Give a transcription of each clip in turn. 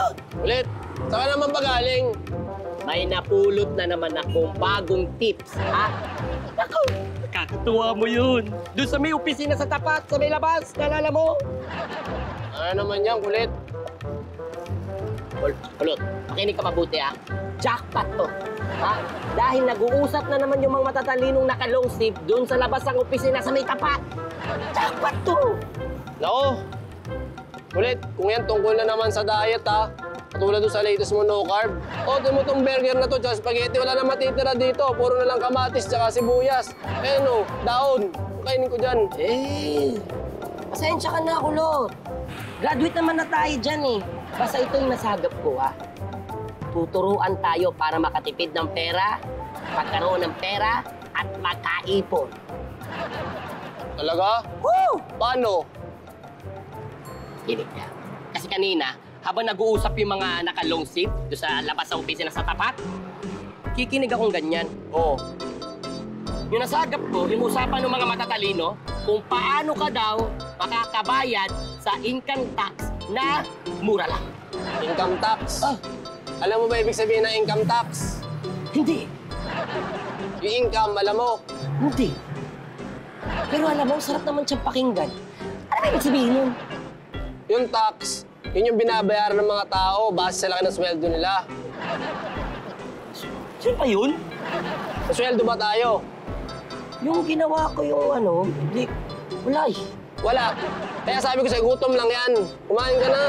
Kulot! Ulit, saan ka naman ba galing? May napulot na naman akong bagong tips, ha? Ako, nakakatuwa mo yun. Doon sa may opisina sa tapat, sa may labas, naalala mo? Ano naman yan, kulit? Kulot, makinig ka mabuti, ha? Jackpot to, ha? Dahil nag-uusap na naman yung mga matatalinong naka-long sleeve doon sa labas ng opisina sa may tapat. Jackpot to! Nako, kulit, kung yan tungkol na naman sa diet, ha? Katulad doon sa latest mo, no carb. O, mo tong burger na to, tsaka spaghetti, wala na matitira dito. Puro na lang kamatis, tsaka sibuyas. Eh, no, daon. Kainin ko dyan. Pasensya ka na, Kulot. Graduate naman na tayo dyan, eh. Basta ito yung nasagap ko, ha? Tuturuan tayo para makatipid ng pera, pagkaroon ng pera, at makaipon. Talaga? Woo! Paano? Kinig ka. Kasi kanina, habang nag-uusap yung mga naka-long sleeve doon sa labas sa opisina sa tapat, kikinig akong ganyan. Oo. Yung nasagap ko, yung usapan ng mga matatalino kung paano ka daw makakabayad sa income tax na mura lang. Income tax? Alam mo ba ibig sabihin ng income tax? Hindi. Yung income, alam mo? Hindi. Pero alam mo, sarap naman siyang pakinggan. Ano ba ibig sabihin nun? Yung tax, yun yung binabayaran ng mga tao base sa laki ng sweldo nila. Sino pa yun? Sa sweldo ba tayo? Yung ginawa ko yung hindi, wala eh. Wala. Kaya sabi ko sa'yo, gutom lang yan. Kumain ka na.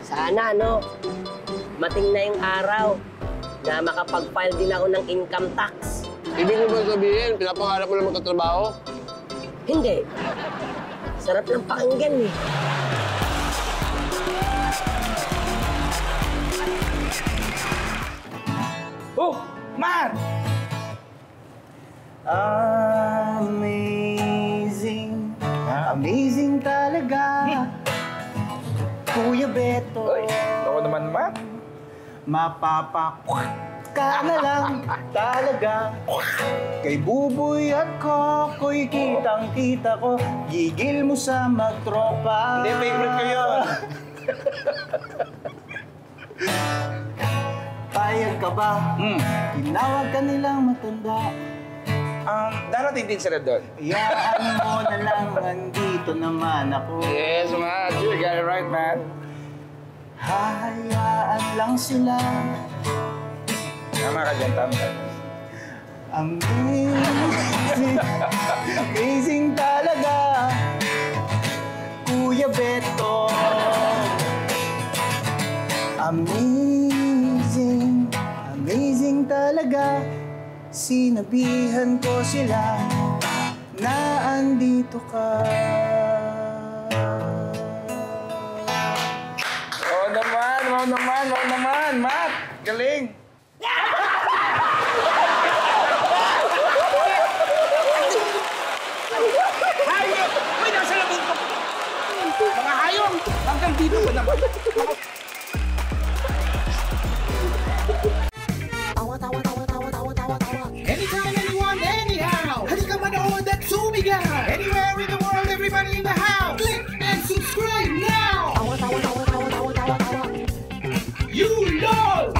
Sana, mating na yung araw na makapag-file din ako ng income tax. Ibig mo ba sabihin, pinapangarap mo na magtatrabaho? Hindi. Sarap lang pakinggan eh. Oh, man! Amazing. Amazing talaga. Kuya Beto. Uy, ako naman, Matt. Mapapakwak ka na lang talaga. Kay Buboy at Kokoy, kitang-kita ko. Gigil mo sa magtropa. Hindi, favorite ko yun. Payag ka ba? Tinawag ka nilang matanda. Darating din sila doon. Iyaan mo na lang, nandito naman ako. Yes, Matt. You got it right, Matt. Hahayaan lang sila. Tama ka dyan, tama ka. Amazing, amazing talaga, Kuya Beto. Amazing, amazing talaga. Sinabihan ko sila na andito ka. Oo naman, Matt. Galing. Hayop! Uy, nasa labing ko! Mga hayong! Hanggang dito ba naman? Anytime, anyone, anyhow! Halika manood at sumigaw! Anywhere in the world, everybody in the house! Click and subscribe now! You know!